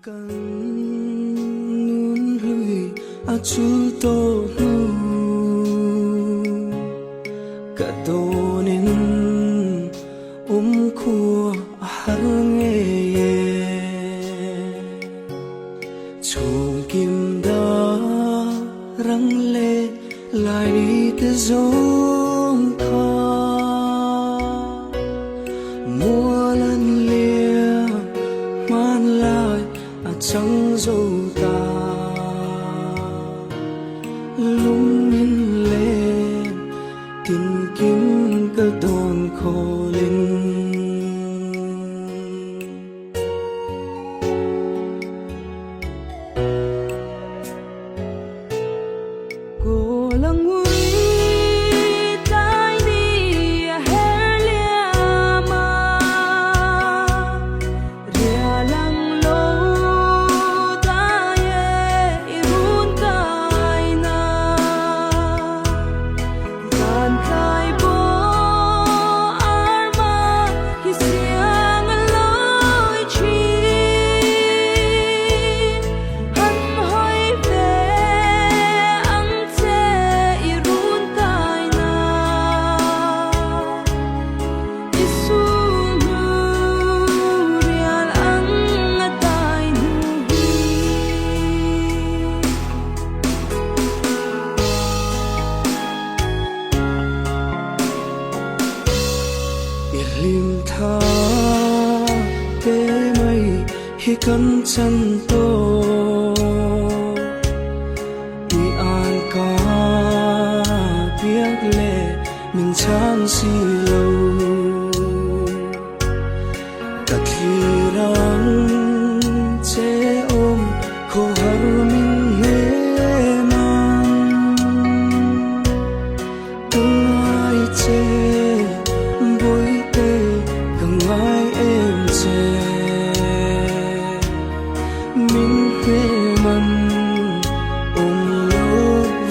cần nun hui a chu to nu cả to nên khua har nghe chung kim da răng lệ lại đi từ giông tha mùa lần lia man lại trắng dâu ta lung nhìn lên tìm kiếm cơ đồn khô lên cô lăng mũi tai đi her lia mà ria lăng lâu ta ye irun tai na gan khai bo arma hi siang loi chi han hoi ve ang che irun tai na isu nu rial ang tai nu hi ilim tha te mai hi kan chan to i an ka piak le min chan si lo ta khi rang che om kho har min he man tung ai che bối tê gần ai em che min he man ôm lâu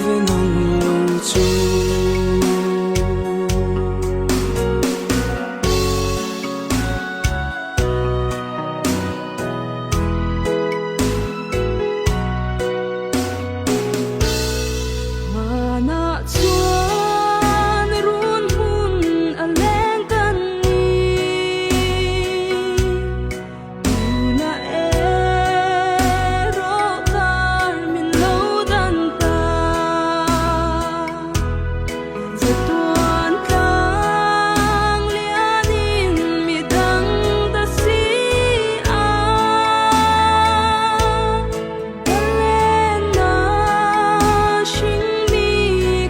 về nồng lòng chu mana chuan run hun a leng kan ni na e ro kar min lo dan ta ze tuan tlang lianin mi dang ta si a na shing mi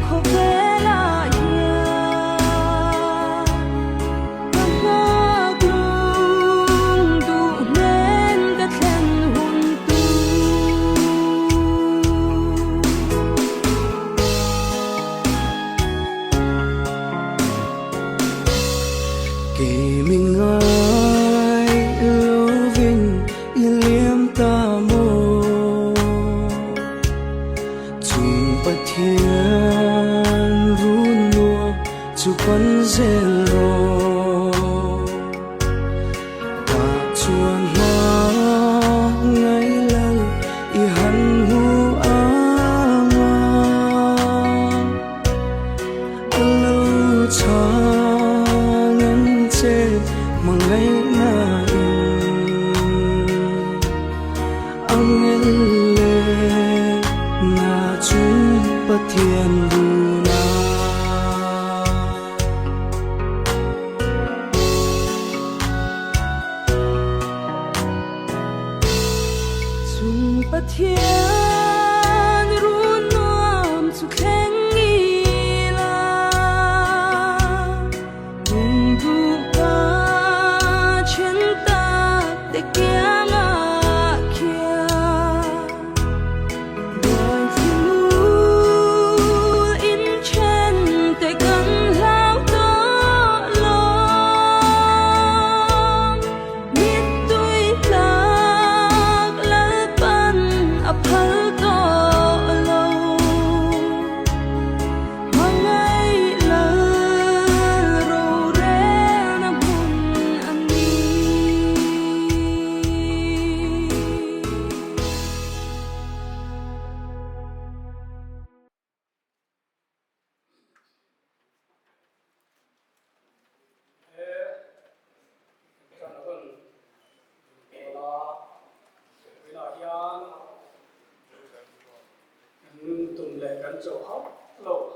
kho ve la ya na gung du nen da thlen hun tu kể mình ai loving liêm ta mô chung bát thiên run lúa chu quấn zel ro ta chuan hoa ngày lâu i han hu a nga lâu cha ngân che mà ngày na ang le na chung bát thiên du na chung bát thiên run nuam chu khleng ngi la tung du ka chen ta te kya nga kya doi chu in chen te kan lao to lo mit tui lak lal pan a phal cần chỗ học lộ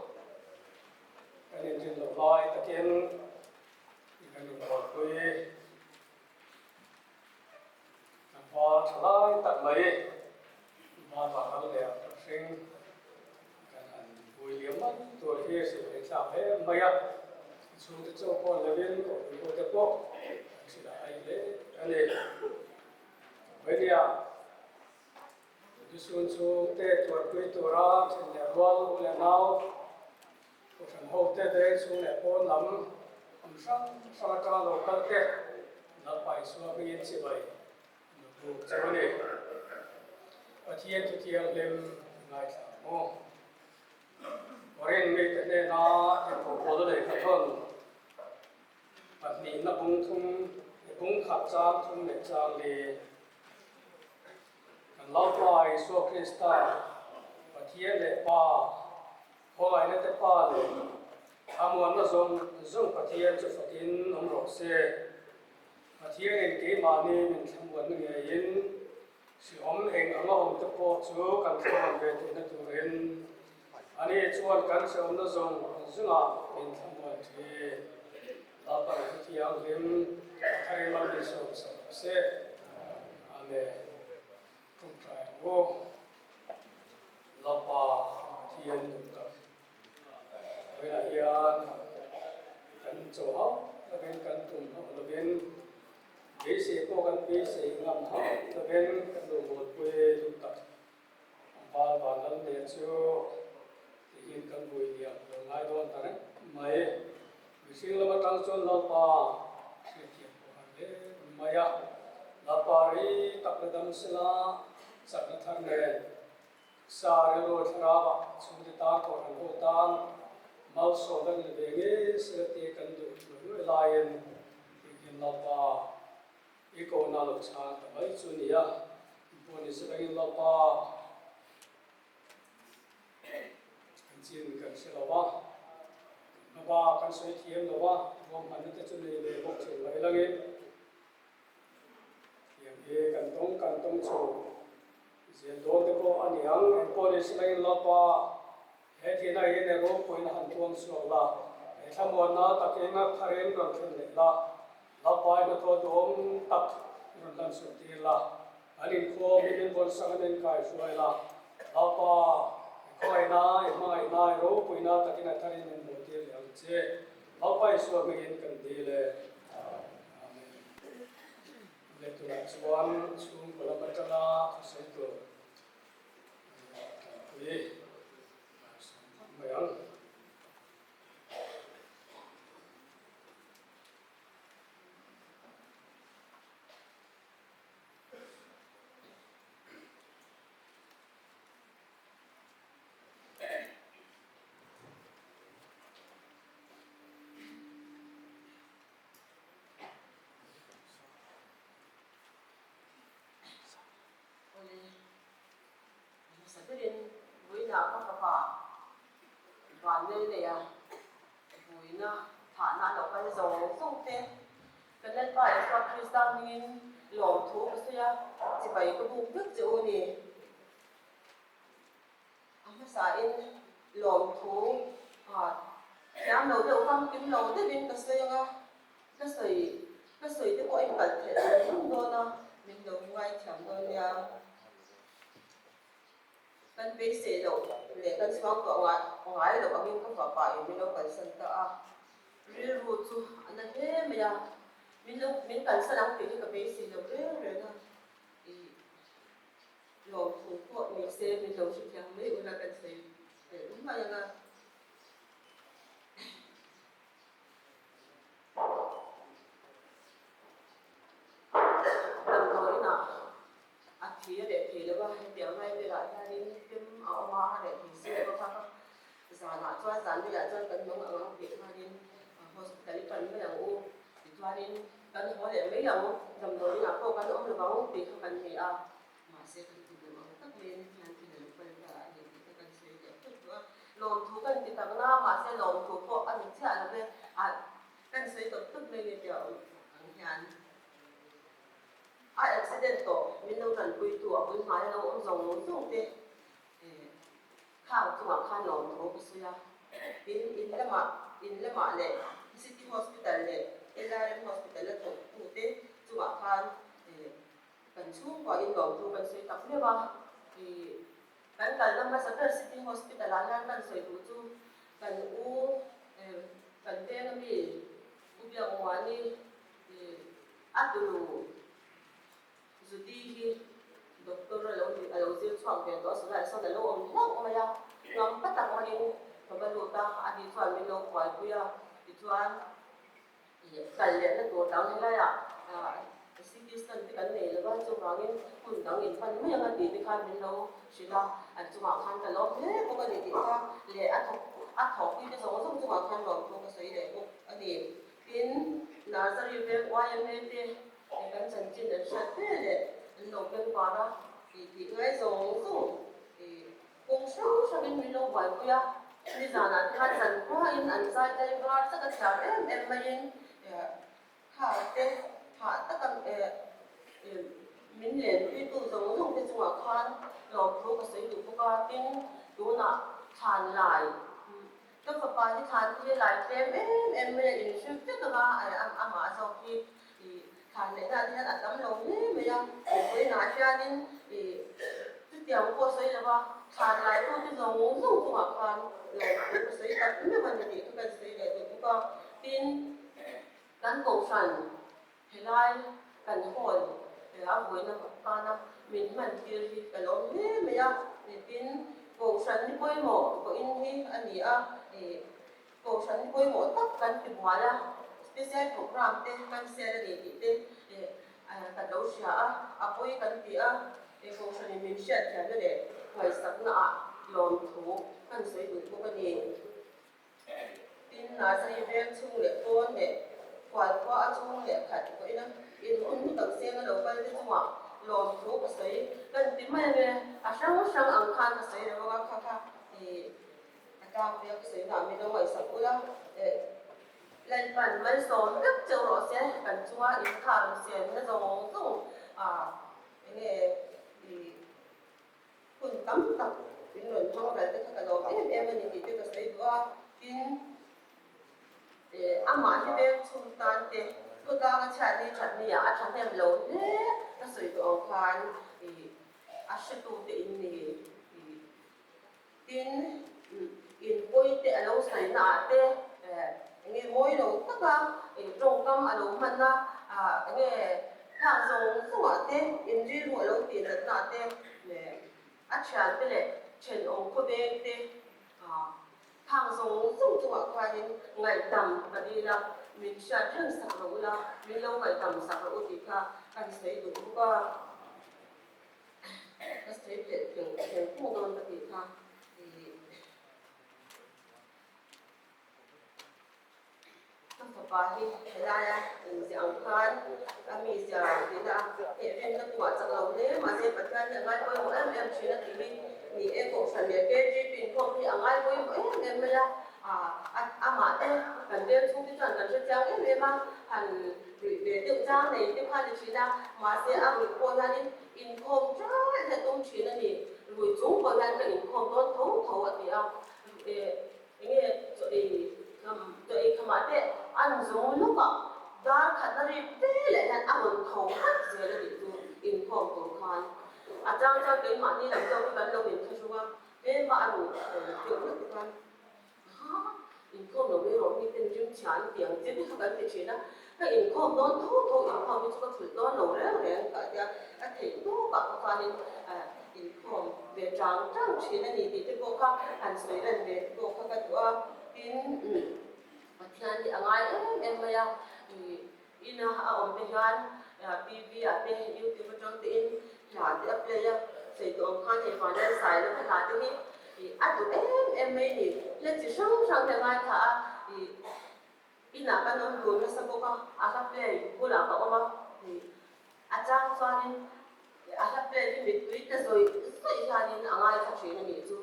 cái nên trên lộ loi ta kiến cái đường bọt quê và trở lại tận mấy và vào đẹp sinh cái hành vui liếm mắt tuổi kia sự để sao thế mấy ạ xuống tới chỗ con là viên của cô tập bộ sự là ai đấy cái này bây giờ đi xuống tết tuổi quê tuổi ra thì nhà luôn là nào của phần hậu tết đấy xuống nhà con lắm ông sang sang ra lâu các tết là phải xuống cái yên chỉ vậy được cho này và thiên thì thiên lên ngày tháng ô Orang ni kena na yang berpuluh dari kapan, but ni na bung khát trang thung lệ trang li, kan lau pa Isu Krista, và thiên lệ pa, hôm nay nãy pa lệ, amuan na zong và thiên cho phát in ông rộng xe, và thiên nên cái mà ni mình tham quan người in, sự ông hình ông tập bộ chú kan tham về thì nó tụi mình ani chuan kan se om na zong zunga in thamwan thi la par thi ang lim thai mal ni so se ame kum trai wo la pa thi an dum ka ve la hian kan cho ha la ben kan tum ha la ben be se ko kan be se ngam ha la ben kan do bot pue dum ta ba ba lan de chu in kan bui dia ngai don ta ne mai bising lama tang chon la pa se ti ko han le maya la pa ri tak le dam sila sak na thar ne sa re lo thara ba su de ta ko han ko tan mal so dan le ge se ti kan du lu lain in la pa i ko na lo cha ta mai chu ni ya po ni se in la pa chín cần sẽ là ba cần suy thiêm là ba gồm hẳn những cái chuyện này để bộc triển lại là nghe hiện cần tông chủ diễn đồn thì có anh yang em có đi xem là ba hết thì này này có quên hẳn tuông xuống là để tham quan nó tập cái ngắt thay rồi thêm để là ba nó thôi đốm tập rồi lần suốt thì là anh đi khô bên bên sang bên cái rồi là ba coi na mai na ro pui na takin a tharin in mo ti le che au pai so me in kan di le amen le tu la chuan chung ko la matala khosai to ye mayang Sabihin, buhay na ako kapa. Vanay na ya. Buhay na. Thana lo ka zong zong te. Kanan pa ya sa Krista ngin lom thu kasi ya. Si bay ko buk dik si uni. Ama sa in lom thu. Kaya lo de ukam kim lo de bin kasi nga. Kasi de ko in kat the. Do na min lo ngai cham do ya. Kan base lo le kan swang ko ngai lo angin ko pa pa yo mino kan san ta a real root chu ana he me ya min kan san ang ti ka base lo re na I lo thu ko ni se min lo chi kyang me una kan se le ma ya na dan ko ina thì để thì là bao nhiêu ngày về lại gia đình phim ở hoa để thì sẽ có các giờ là cho dán bây giờ cho cần những ở việc gia đình hospital phần mấyอย่างu thì gia đình cần hỏi để mấyอย่างdòng rồi là cô cần ông được bảo thì không cần gì mà sẽ cần tìm được tất nhiên hàng thì được phần là những cái cần sẽ giải quyết nữa lồng thú cần thì tầng nào mà sẽ lồng thú có ăn chả là về cần sẽ tổ chức lên kiểu hàng accident to min lo kan pui tu a pui mai lo om zong lo zong te thang chung khan lom tho suya in lama le city hospital le LRM hospital le to te chung khan kan chung ko in lom tho kan soi tak le ba kan kal lama sa city hospital ala kan soi tu chu kan kan te na mi ubiang wani atulu zudi hi doktor alo zil chuang ve to sala sa lo om lo ma ya ngam patak ma ni ko ba lu ta adi chuan mi lo kwai ku ya ti chuan kal le na to dang la ya CT scan ti kan nei la ba chu rangin kun dang in pan me nga ti ti khan min lo sila an chu ma khan ka lo he ko ka ni ti ka le a thok ki te zo zo chu ma khan lo ko ka sei le ko ani tin nursery ve YMA te kan chan chin an shat te le lo ben pa da thì ngay giống cùng số bên mình lâu vài bữa bây giờ là thay dần qua in ăn sai đây qua tất cả chả em mình thả tên thả tất cả mình liền đi tu giống dùng cái chung khan lọt thuốc cái sử dụng qua tin tu nọ thàn lại các phần bài thì thàn thì lại em mình in suy tất cả am mà sau khi thàn để ra thì là tấm lòng đấy bây giờ với nãy ra nên tiang ko sei la ba thàn lại tu thì giống dùng chung khan rồi cái sei tập mấy vấn đề cái sei để được qua tin gắn cổ phần thì lại cần hỏi để áp với nó ba năm mình kia thì cái lối thế bây giờ thì tin cổ phần đi quay mỏ có in thì anh đi thì cổ phần đi quay mỏ tất cả thì hóa ra special program thế kan xe là gì thế cái đấu giá quay kan thì cổ phần mình sẽ theo để ngoài sắc nọ lồn thủ kan xây dựng một cái gì tin là xây dựng chung để con để quạt qua chung để khẩn với nó in un tập xe nó đầu bay tới chung à lồn thủ cái xây gần tí mai về sáng ăn khan cái xây rồi các kha thì cao việc cái xây làm mình đâu ngoài sắc nữa lên bàn mấy số rất châu lọ xe cần chung in khan xe nó giống cái thì kun tam tập in luận trong cái cái đầu em mình thì cái xây qua in amma thì bé chung tan thì cứ đang chặt đi à chặt em lâu thế nó sưởi đồ khan thì sẽ tu thì in quay thì lâu sưởi nã thế nghe môi lâu tất cả trong cam lâu mình nghe thằng giống xong thế in gì rồi lâu tiền rất nã thế chặt thế này trên ông có bé thế thằng giống xong chung khan ngày tầm và đi là mình sẽ rất sẵn lỗ là mình lâu ngày tầm sẵn lỗ thì ta sẽ đủ qua ta sẽ để không đồn ta thì ta phải bà hi là ya giang khan kami sẽ đi ra hiện lên nó quả sẵn lỗ đấy mà sẽ bắt gan là ngay với một em chỉ là thì ni em cũng sẵn để cái gì bình không thì ngay với một em là mà cần đến chung cái chuẩn cần cho cháu em mà hẳn để tự trang này tiếp hai chỉ là mà sẽ áp dụng qua ra đi income cho thì công chỉ là gì rồi chúng qua ra cái income đó thấu thì thì tụi không mà thế ăn dùng lúc mà đó khả năng đi thế lại là áp dụng thấu hết rồi là để tụi income tụi con trang cho cái mà đi làm cho cái vấn đề mình không thế mà ăn tiểu nước tụi con income nó mới rồi đi tên chúng chán tiền chứ không cần phải chuyện đó cái income đó thấu income nó có thứ đó nổi đấy cả thì nó bạn có nên income về trang chuyện này thì cái cô khác anh sẽ lên về cô khác cái chỗ tin và thiên thì anh ai em bây giờ thì in ông bây giờ TV YouTube trong tin là thì apply sẽ tụi con thì còn đang xài nó phải là cái thì tụi em mấy thì lên chỉ sống thì ngay thà thì in là cái nó luôn nó sẽ có apply cô là có mà thì trang cho nên apply thì mình tweet rồi sai ra nên ai phát triển là gì chứ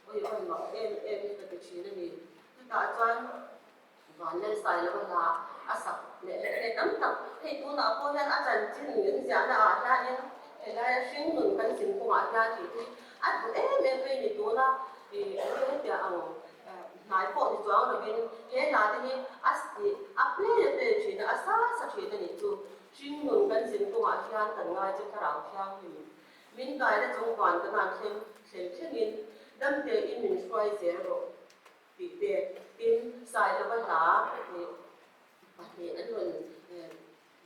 ôi ôi mà em cái chuyện này thì ta cho và lên xài nó là sắp để tấm tập thì tôi nói cô nên dần chỉ những gì là ra nên thì là sinh mừng cái sinh của họ ra thì tụi em về thì tôi là thì cái việc nãy bộ thì cho nó bên thế là thì apply để chuyện là sa chuyện là itu chuyên môn cái gì cũng ở phía tận ngay trên cái rào phía mình cái là trong quan cái nào xem nhìn đâm tới in mình xoay zero bị về in sai là vấn đá thì anh luôn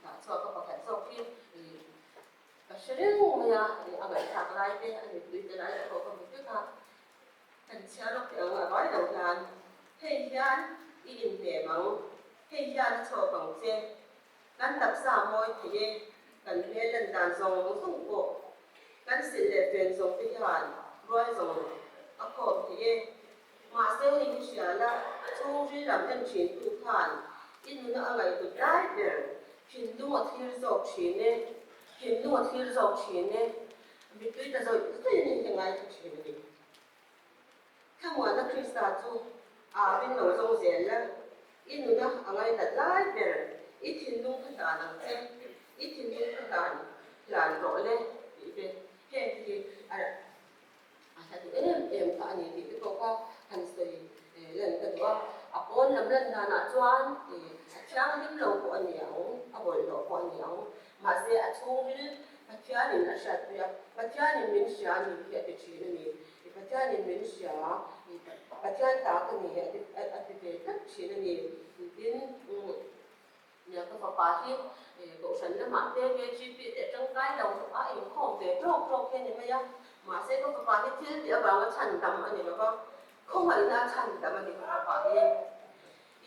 đã cho các bạn sau khi cái sự mà anh ấy thạc lại thì anh ấy biết lại có một cái thành xe lúc thì ở gói đầu đàn hay gian in để mong hay gian cho bằng xe gắn tập xa môi thì cần nghe lần đàn dòng dùng bộ gắn sự lệ tuyển dùng cái hoàn rồi dùng ở cổ thì mà sẽ hình sẽ là chung duy làm nhân chuyển tụ thản in nó ở ngày tụ đái để hình đúng một thiên dọc chuyển này hình đúng một thiên dọc chuyển này vì tôi đã rồi tôi nhìn thấy ngày tụ chuyển này không muốn nó Krista tu bên nội dung gì là in nó ở ngày tụ đái để ít hình đúng cái đàn năng thế ít hình đúng cái đàn làm rõ lên để hiện thì thật em cả này thì có thành sự lần cái đó ôn làm lần là choan thì sáng đến lâu của anh nhau buổi lâu của anh nhau mà sẽ chung với bắt cha nên là sát việc bắt cha nên mình sẽ nên cái chuyện này bắt cha nên mình sẽ bắt cha ta cái này cái tất chuyện này đến nhà các bà thì cậu sẵn là mà theo cái chi phí để trong cái đầu ảnh không để trộn cái này mà sẽ có bà thì thiếu thì ở vào cái thành đầm anh này nó không phải là thành đầm anh này mà bà thì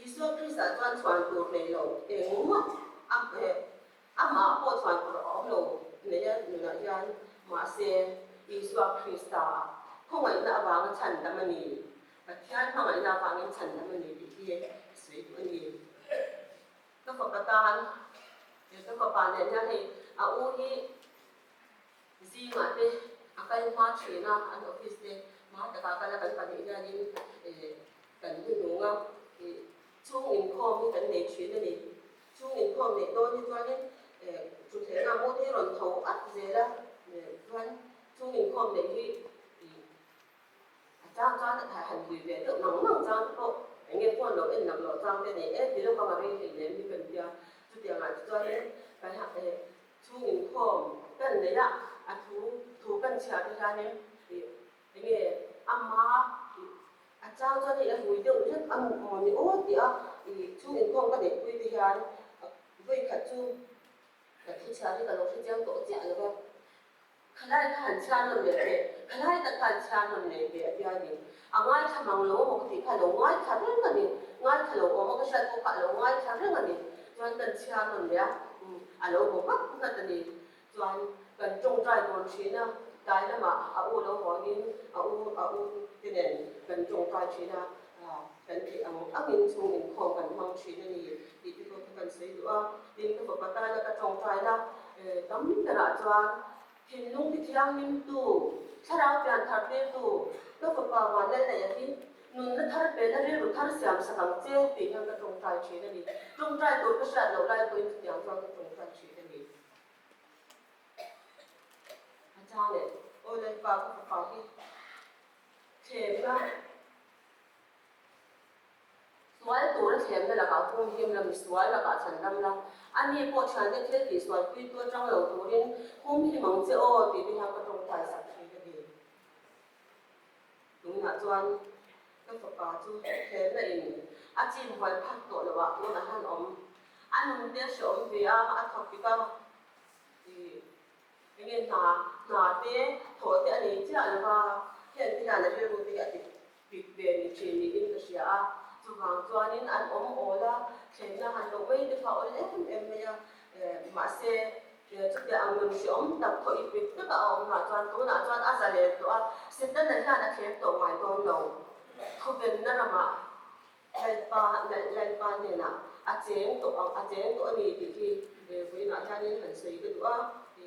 Isu Krista toàn toàn tụt này lâu ngủ mà bộ toàn tụt ở lâu này là dân mà sẽ Isu Krista không phải là vào cái thành đầm anh này mà theo không phải là vào cái thành đầm anh này thì suy anh này các Phật tan các Phật bạn này thì u hi gì mà thế cái mà chuyện anh office đấy mà tất cả các cái bạn này đi cần đi đúng không thì chung income cái này chuyện này chung income này đôi như vậy chủ thể là một cái lần thầu ắt gì đó vậy chung income này thì trang trang là hành vi về tự nóng trang cô anh em quan điểm là nó trang cái này thì lúc mà mình thì nên đi cần giờ chủ điểm là cho nên cái hạt này chung income cái này là thu cần trả thì ra nên thì cái amma trang cho nên là vui được rất ăn món những ốt thì chung income cái này vui thì ra với cả chung cái thị trường thì cả lúc thị trường tổ chức rồi khai thác chăn luôn đấy, khai thác chăn luôn đấy bây giờ thì, ngay thằng mang lỗ một cái khai lỗ ngay thằng rất là nhiều, ngay khai lỗ một cái sợi cục khai lỗ ngay thằng rất là nhiều, cho nên chăn luôn đấy, lỗ một bắt cũng rất là nhiều, cho nên cần trồng trái đồ chín á, cái là mà u đâu có những u cái này cần trồng trái chín á, cần thì mình chung mình không cần mang chín này thì chúng tôi cần xây nữa, thì cái vật bắt tay là cái trồng trái đó, tấm cái là cho hình dung thì thiang nim tu sarau pian thar pe tu to ko pa wa le le yakin nun na thar pe la re ru thar siam sa kang che pi hang ka tong trai chi na ni tong trai to ka sa lo lai ko in tiang cho ka tong trai chi na ni a cha le o le pa ko pa hi the ba suai tu la them la ka pung him la mi suai la ka chan dam la ani po chan de the ti suai pi to chang lo tu rin hum hi mang che o ti bi hang ka tong trai sa chi ka di đúng là chuan các Phật bà chú thế là in chim hoài phát tổ là bạn nó là han anh không biết số vì học cái thì cái là thế thổi thế này chứ là hiện thì là cái một cái việc về chuyện gì in cái gì chú hoàng chuan in anh là thế là han đâu mấy cái phao em bây giờ mà xe trước kia anh mình sẽ tập thổi việc tất cả ông là chuan ra lệ đó xin tất là là thế tổ ngoài tôi đâu không biết nó mà lên ba này nè chén tổ này thì với nó ra nên很水的多thì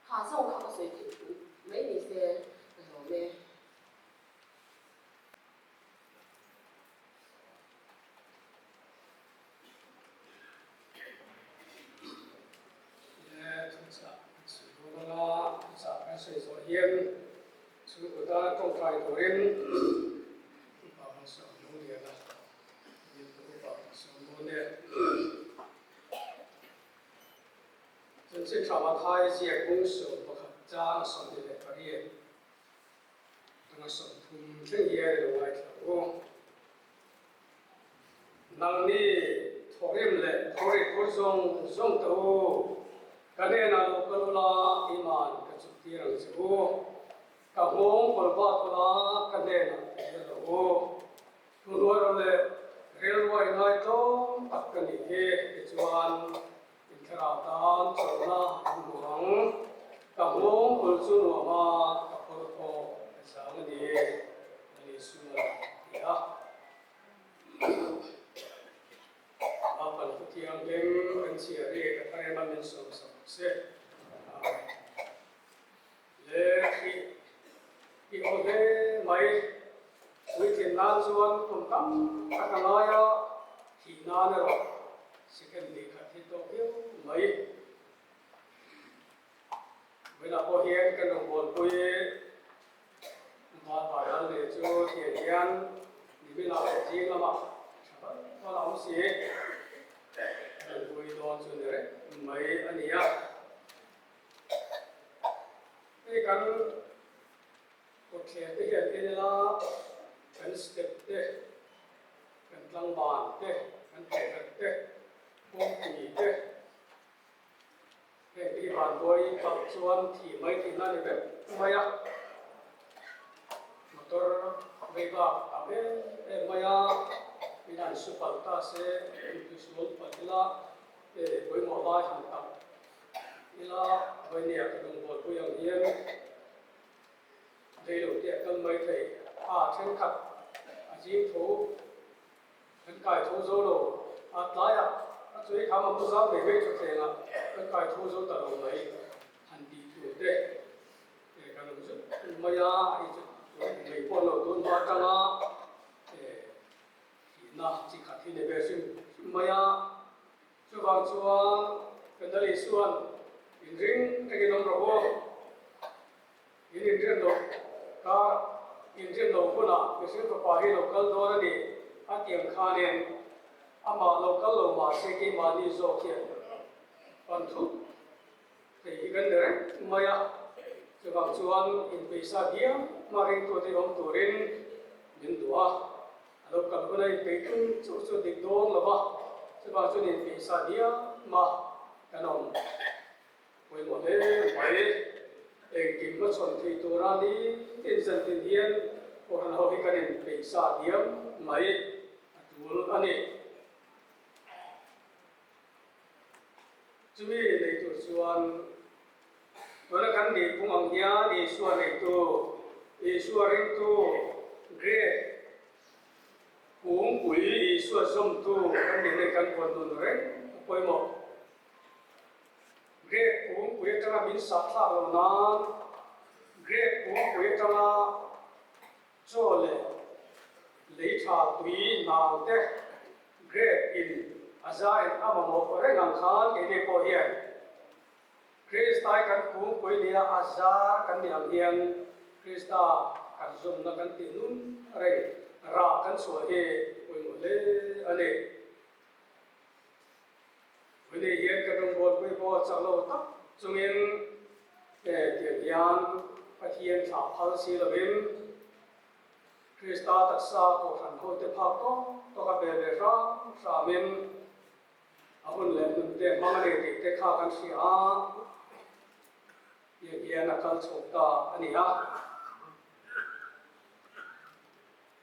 hạ xong không có水thì mấy người xe rồi nè水所言，水不达 trong thay turin bảo bằng sầu nông địa là những cái bảo bằng sầu nông địa chân chính sao mà thay diệt công sầu bậc cha sầu địa là cái gì đang sầu thùng thế gì là ngoài thầu năng ni thổ em lệ thổ zong tàu cái này là lúc đó là iman cái chút tiền rằng chú cái hông bờ bát là cái này là cái là ô thu đuôi rồi railway này cho tất cả những cái chuan interatan cho na buang cái hông bờ chú nó mà cái bờ cô cái sáng đi xuống ya apa nak tiang lem kan siari kata yang mình sống se le khi ông thế mấy với tiền nan xuân cùng tâm các nói thì nan rồi sẽ cần đi khát thì tôi biết mấy với là cô hiền cái đồng bồn tôi mà phải là để cho tiền hiền đi bên nào để chi mà có làm gì tôi đón xuân đấy mấy anh ấy cái căn có thể cái hiện cái là căn step thế căn lăng bàn thế căn thể thế công ty thế cái bàn tôi tập xuân thì mấy thì nó được mấy à motor về vào à bên mấy à vì là sự phát ta sẽ được số phát là để với mọi lai hàng tập là với nhiều cái đồng bộ của yang hiền đây đầu tiên cần mấy thầy trên khắp riêng thú trên cài thú dấu đồ lái chuối khám một số về về thực tế là trên cài thú dấu tờ đầu mấy hành đi chủ đề để các đồng giúp mấy người quân đầu tuân hóa trang na chỉ khát thì để về xin mấy chú vàng chuan cái đây xuân in riêng cái nông robot in riêng đồ cả in riêng đồ cũng là cái sự có phải local đó là đi tiệm khan nên ama local lo mà sẽ cái mà đi zo kia còn thuốc thì gần đấy mấy chú vàng chuan in pesa dia mà cái tôi thì ông tôi đến đến đùa lúc cần cái này bị chung chỗ định đốn là ba chứ bao nhiêu年比赛dia mà cái nòng với một cái máy để kiếm một số thì tôi ra đi tiền dân tiền hiền hoặc là họ cái này bị sa dia máy tool anh ấy chú ý để tôi xuân tôi là cái gì cũng ông nhá đi xuân này tôi great cũng quỷ suy sum tu cái này cần quan tâm rồi coi một ghét cũng quỷ trong là biến sát thà rồi na ghét cũng quỷ trong là cho lấy trà tùy nào thế ghét in azai ama một cái ngang khan cái này có hiện Krista kan cũng quỷ lia azar kan niang hiền Krista kan zoom na kan tinun rồi ra kan so he oi mo le ane wene yen ka dong bol pui bo chalo tak chungin tiang yan pathian tha phal si lovin Krista taksa ko han ho te phak to ka be le ra min ahun le nun te mang le te kha kan si yen akal chokta ani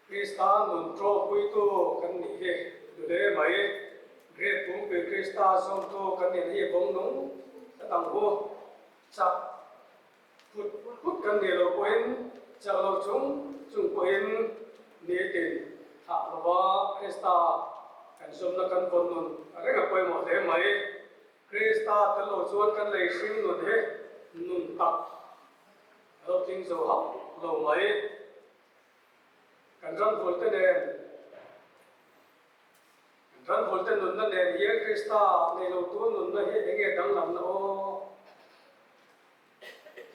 Krista nun tro pui tu kan ni he le mai great cũng về Krista song tu kan ni he bong nong ta tang ho chak phut kan ni lo poin chak lo chung poin ni tin tha lo ba Krista kan som na kan bon nun are ga poi mo le mai Krista kan lo chuan kan le sim nun he nun tak lo ting zo ha lo mai kan ran volte nun na ne ye Krista ne lo tu nun na he enge dang lam na o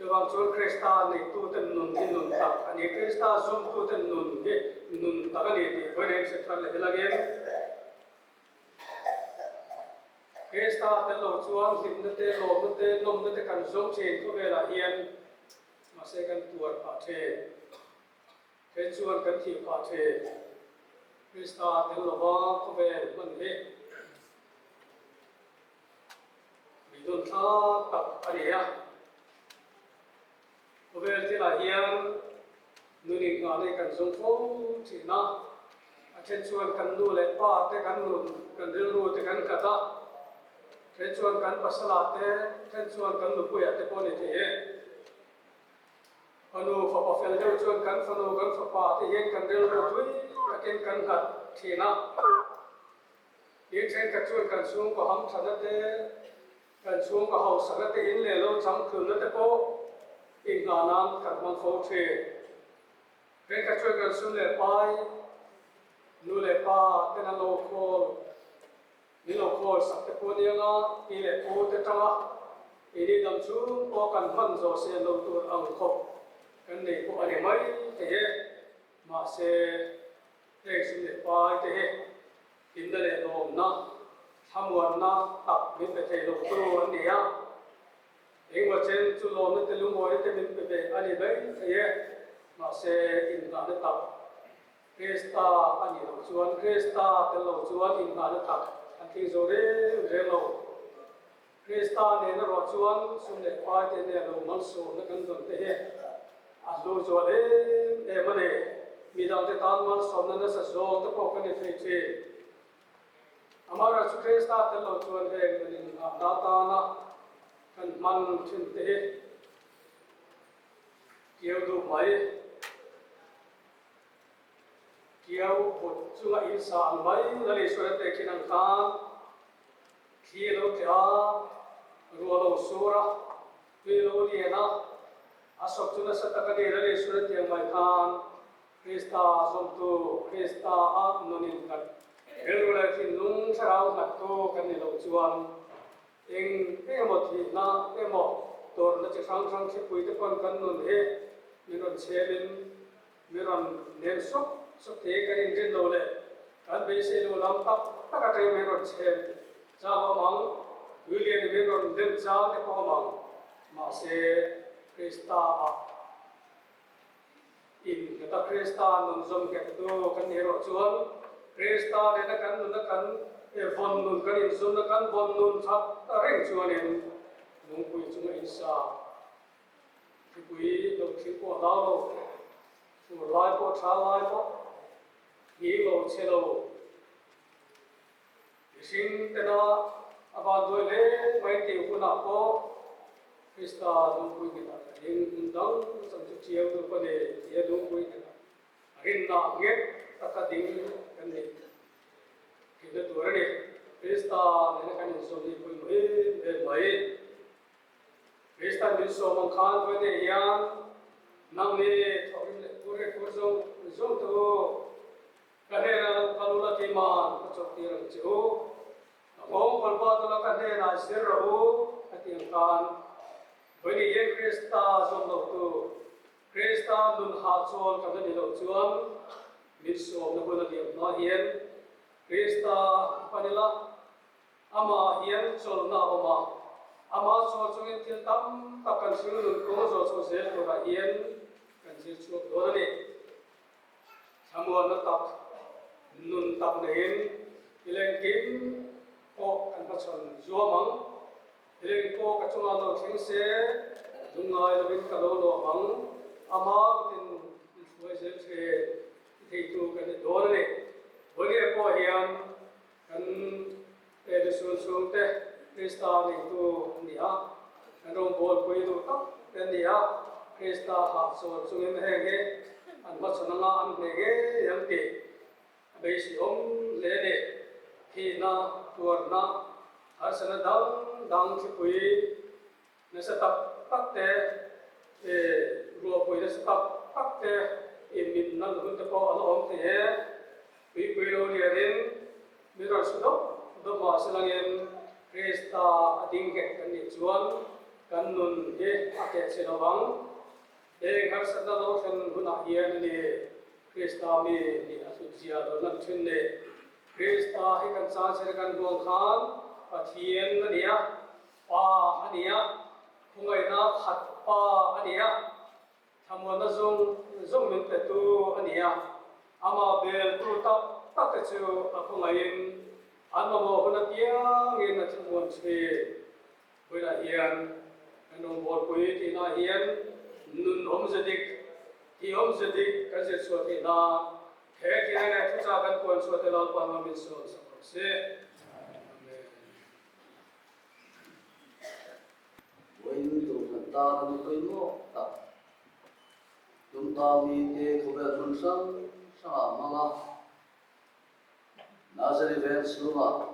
bang chuan Krista nei tu ten nun in nun tak ani Krista zum tu ten nun ge nun tak ani ti ko nei se thar le lagem Krista te lo chuan him na te lo na te nom na te kan zum chen ko ve la hian ma se kan tuar pa the ke chuan kan thi pa the Krista te lo ba ko ve man he mi don tha tak ani ya Ovel ti la hian nuni nga nei kan zum fo chi na a chen chuan kan nu le pa te kan nu kan ril ru te kan kata chen chuan kan pasala te chen chuan kan nu puya te poni te he anu fa pa fel de chuan kan fa nu kan fa pa te yen kan ril ru tui ka ken kan khat thi na yen chen ka chuan kan sung ko ham thana te kan sung ko hau sa te in le lo cham khun na te po in ganan kan man fo the ven ka choi kan sun le pai nu le pa ten lo khol ni lo khol sak te po ni nga ni le po te tanga ini dam chu po kan man zo se lo tur ang khop kan nei po ani mai te he ma se te sun le pai te he in le lo na thamwan na tak min pe the lo tu an ni ya Eng wa chen chu lo na te lu moi te min pe ani bai ye ma se in ga na ta Krista ani lo chuan Krista te lo chuan in ga na ta an thi zo re lo Krista ne na ro chuan sun le pa te ne lo man so na kan don te he a lo zo le e ma ne mi dang te tan man so na sa zo te ko ka ne the che amara chu Krista te lo chuan ve ni na ta na kan man thin te kiau du mai kiau hot chunga in sa mai la le sura te khinan khan khi lo kya ro lo sura pe lo liena asok chuna sa ta ka de la le sura te mai khan Krista som tu Krista a nonin kan elu la thin lung sarau nak to kan ni lo chuan eng emo thi na emo tor na chi sang sang chi pui te kon kan nun he mi ron chelin mi ron nen sok sok te kan in rin lo le kan be se lo lam tap ta ka te mi ron chel cha ba mang william mi ron den cha te ko mang ma se Krista a in ta Krista nun zum ke tu kan ni ro chuan Krista ne na kan nun na kan e von nun kan in sun na kan von nun thap ta reng chuan in nung pui chung in sa ki pui lo thi ko da lo chu lai ko tha lai ko hi lo che lo sing te na aban doi le mai ti ku na ko Krista nung pui ki ta ding dang sam chu chieu tu ko ne ye nung pui ki ta rin na nge ta ka ding kan ne kita tuan ni Krista ni kan insya ni pun mai Krista ni so mangkan pun ni yang nang ni thorin le pure kurso zoom tu kahera kalau la timan kacok tirang jauh ngomong kalpa tu la kahera sir rahu hatiang kan pun ni ye Krista zoom tu Krista nun hachol kan ni lo chuan min so na pun ni na hian Krista panila ama hian chol na oma ama chol chungin til tam takan siu nun ko zo so sel ko ra hian kan sil chu do ni samua na tak nun tak nein ileng kim ko kan pa chon zo mang ileng ko ka chunga lo thing se dungai lo bin ka lo mang ama tin foi sel se thei tu kan do ni Bagi aku yang kan edisun te Krista ni tu dia kan rong bol pui tu tak dan dia Krista hak so sungin hege an ba sonanga an hege yang ti abai si om le ne thi na tuar na har sana dang chi pui na sa tak te ruo pui na sa tak te min na lu te ko an om te Pui lo ni rin mira sudo do ma selangin Krista ading ke kan ni chuan kan nun he ake se no bang e ngar sa da lo khan huna hian ni Krista mi ni asu zia do lan thun ne Krista he kan sa se kan gong khan pathian ania pa ania khungai na khat pa ania thamwa na zong min te tu ania ama bel tu tak te chu khungai in anma mo huna piang in na chun che với lại hiền anh bột quý thì nó hiền nun hôm giờ đi thì hôm giờ đi cái gì số thì nó thế thì này chúng ta cần quan số thì nó quan mà mình số sẽ với những chúng ta cần coi mô tập chúng ta vì thế không phải thuần sang sao mà nó sẽ đi về xuống mà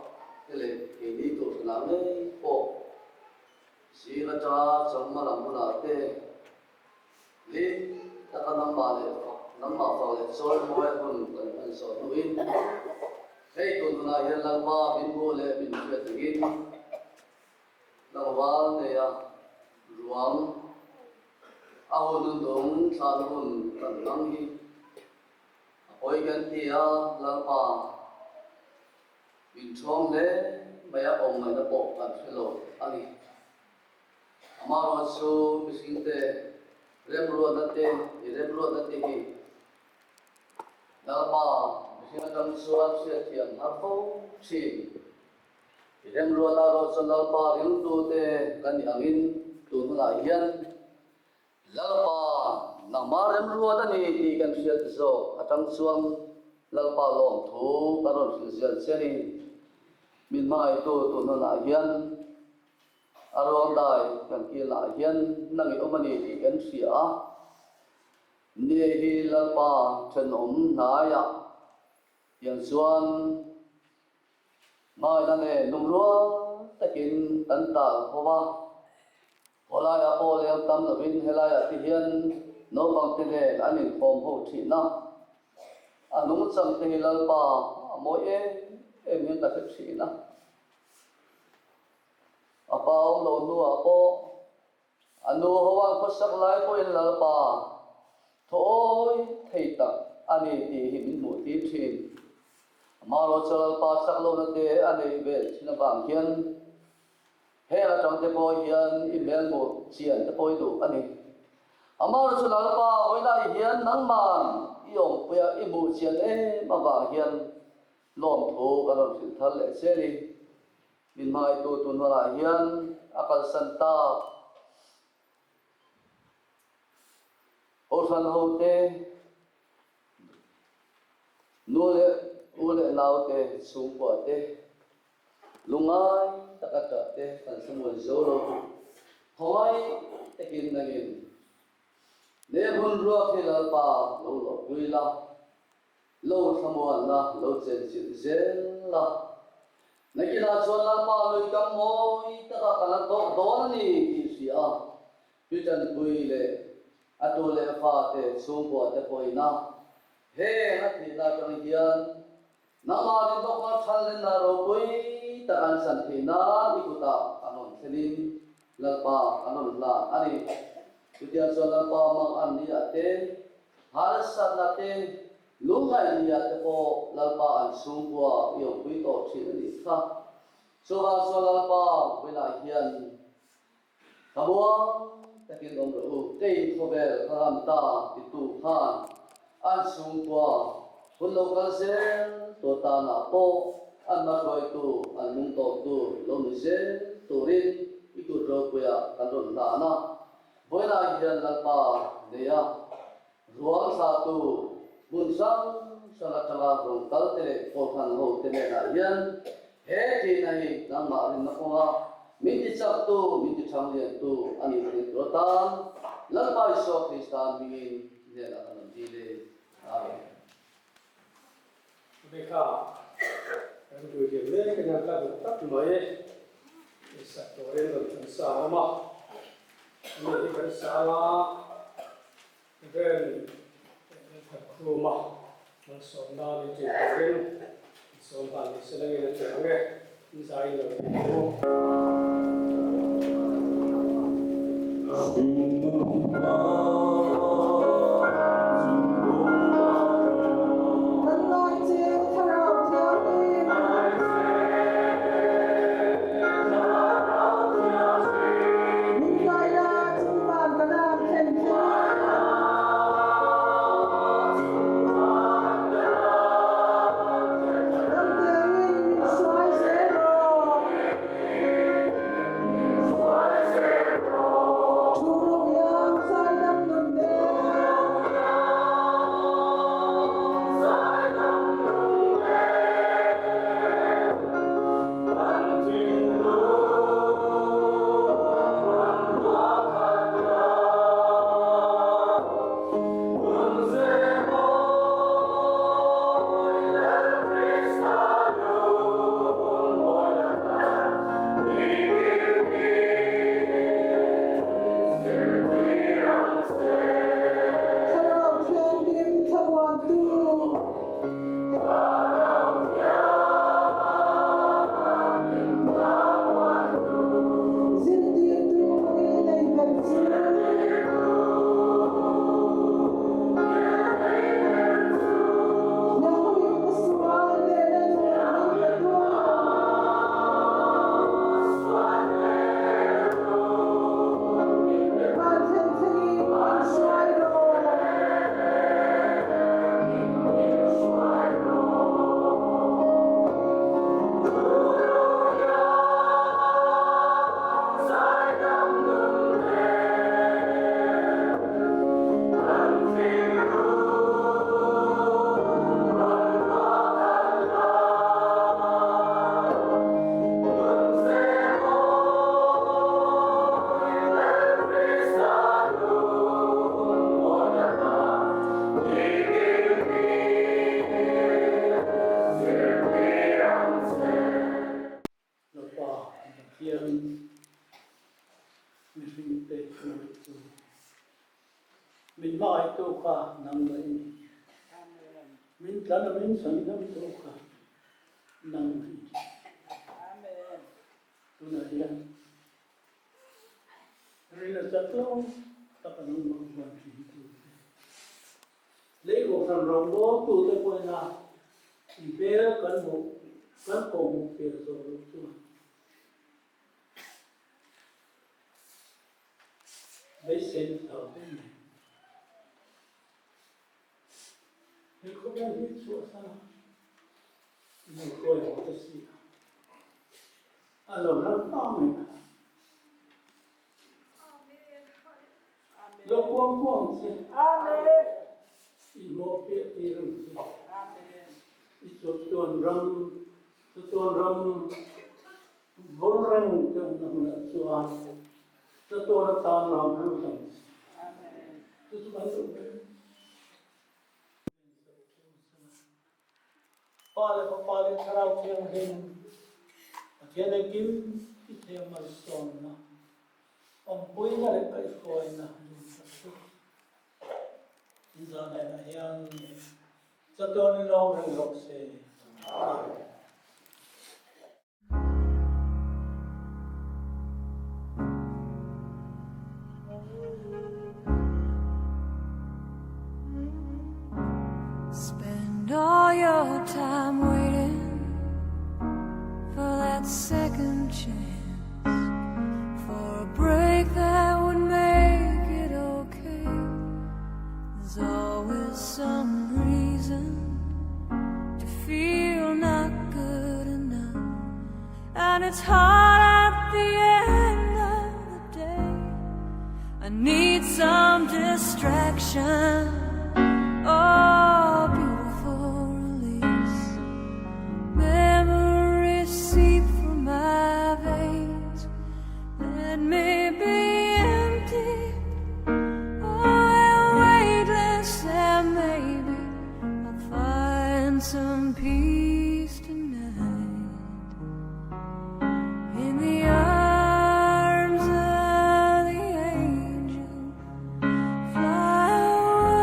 cái này cái đi tụi làm đấy bộ si ka cha chamma lamuna te li ta ka namma fa le sol moe hun kan so nuin hei tu na hian lalpa bin bo le bin fe tagin lawal ne ya ruam a hun dong than hun kan lang hi oi kan ti a lalpa bin chom le maya ong mai na po kan phelo ani amaro so misinte remro date hi dalpa misina tam suat se thiam harpo chi remro la ro so dalpa ring tu te kan angin tu na hian lalpa na ma remro da ni ti kan siat zo atang suam lalpa lom thu karon sial seni min mai tu na hian arong dai kan ki la hian nangi omani ti kan sia ne hi lalpa chen na ya yan suan mai na ne numro takin tan ta howa hola ya po le tam na bin hela ya ti hian no bang te ne anin pom ho thi na anung cham te lalpa mo em hin ta thi na apa ông lo nu apo anu hawang pasak lai po in lalpa thôi thei ta ani ti himin mu ti thin maro chal pa sak lo na te ani ve china bang hian he la chang te po hian email mu chian te po du ani amaro chal lalpa hoina hian nang man iom puya imu chian ma ba hian lom thu ka ron sin thal le seri min mai tu nala hian akal santa orphan hote nule ule naute sungpa te lungai takata te kan semua zolo hoi tekin nangin ne bun ruak hilalpa lo kuila lo samuan la lo chen zel la nakila chuan lalpa lui kam moi taka kana don ni ki sia pitan pui le atu le fa te sumpo te poina he na thi la kan hian nama ni to ka thal le na ro pui ta an san thi na ikuta anon thelin lalpa anon la ani pitan chuan lalpa mang an ni ate har sa na te lungai ni ate po lalpa an sumpo yo pui to thi ni kha so lalpa wela hian kabuang takin dong ro tei khobel karam ta ti tu khan an sumpo hullo kal se to ta na po an ma roi tu an mung to tu lo mi se tu rin iku ro puya kan ron la na wela hian lalpa ne ya ruang sa tu bun sang sala chala rong kal te ko khan ho te ne na hian he thi nahi nama rin na kowa minti chak tu minti chang lian tu ani rin rotan lalpa iso Krista mingin ne na kan dile amen Beka kan du dia le kan la tak mai isa to ren lo sa ma ni kan sa la ben kuma so na ni ti ren so ba ni se le ni te nge ni sai lo Min mai tu kha nang mai min tlan min san dam tu kha nang amen tu na dia rila chatlo ta kanang mo ban chi tu le go san rong go tu te ko na I pe kan mo kan ko mo pe so tu they send out Ecco ben il suo sana non puoi sia. Allora, amen. Lo buon sì. Amen. Il mo per dire sì. Amen. Il suo ram vorrei che una sua tutto ta ram Amen. Tutto va Pale karau tiang hin agenda kim ite mal sonna pui na le kai khoi na inzana na yang chaton no reng lok se Spend all your time waiting for that second chance, for a break that would make it okay. There's always some reason to feel not good enough, and it's hard at the end of the day. I need some distraction. Oh, beautiful release. Memories seep through my veins. Let me be empty. Oh, weightless, and maybe I'll find some peace tonight. In the arms of the angel, fly away.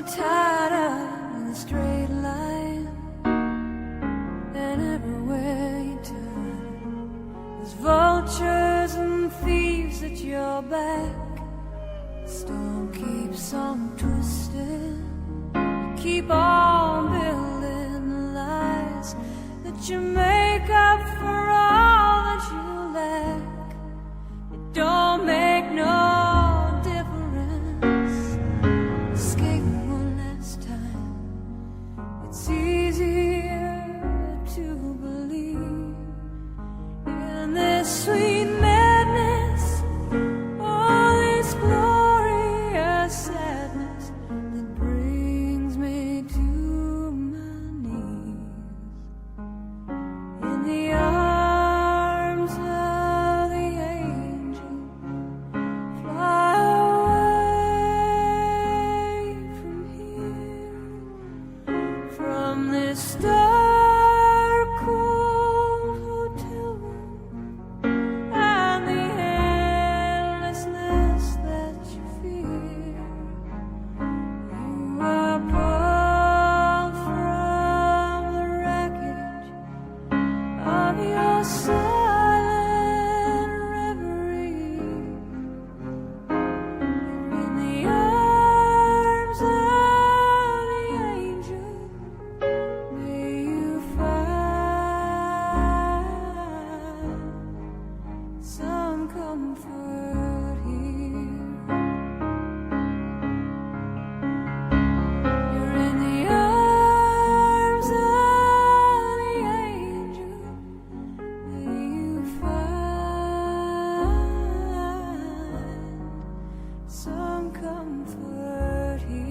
tied up in a straight line, and everywhere you turn, there's vultures and thieves at your back. The storm keeps on twisting. You keep on building the lies that you make up for all that you lack. It don't make no difference. Escaping one last time, it's easier to believe in this sweet madness, all this glorious sadness that brings me to my knees. In the arms of the angel, fly away from here, from this dark, cold hotel room, and the endlessness that you fear. You are pulled from the wreckage of your silent reverie. You're in the arms of the angel. May you find some comfort here. You're in the arms of the angel. May you find some comfort here.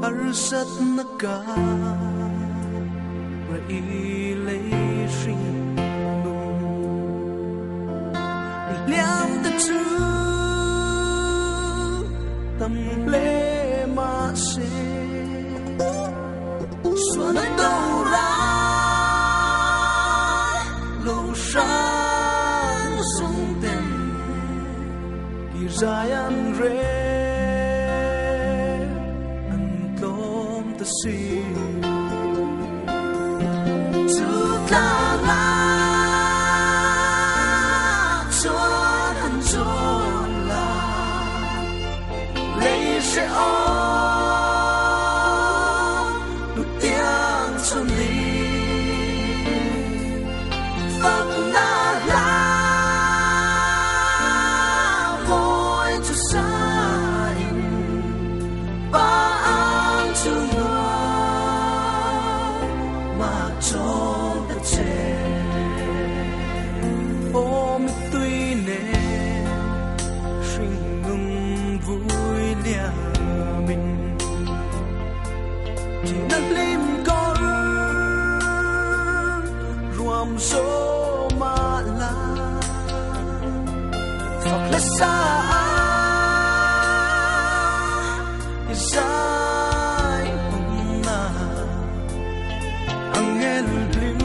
Arsat naka ra ilay shing liam the truth tâm lệ mà se xuân đâu ra lâu sáng sung tên kỳ dài ăn rê see to la la chuan han chuan la lấy sẽ ôm nút tiếng xuân đi phật na la môi cho sai ba ang chung ôm tuy nè sinh ngừng vui lia mình chỉ nát lim con ruộng số mà la phật là xa dài hùng na angel lim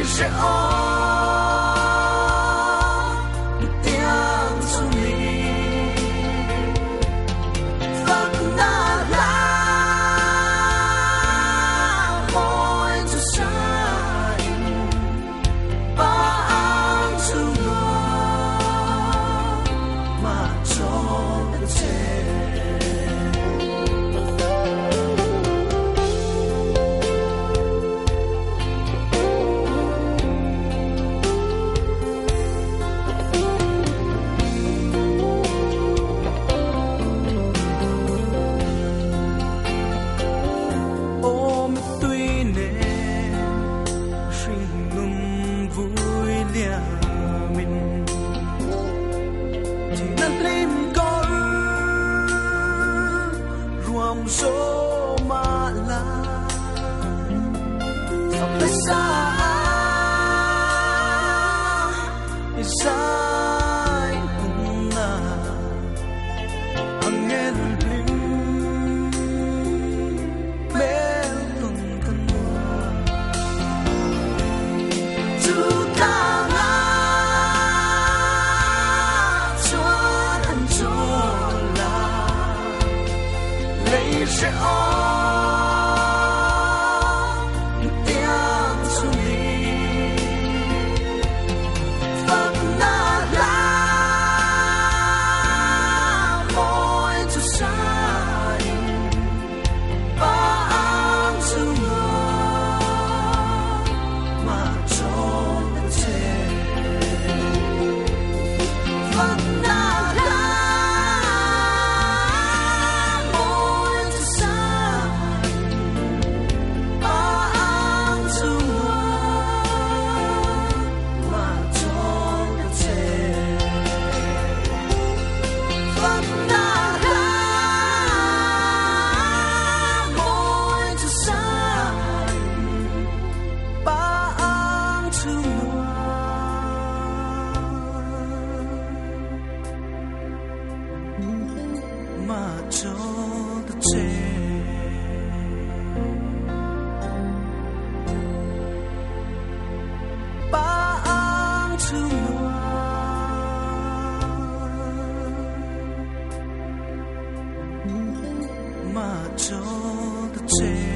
sẽ ôm tiếng xuân đi phật na la môi cho sai ba ang chung mà cho đất trời sa Isa'y una Ang elbing Meron ka mo Tuta nga Chuan ang chola Lấy sẽ ma cho the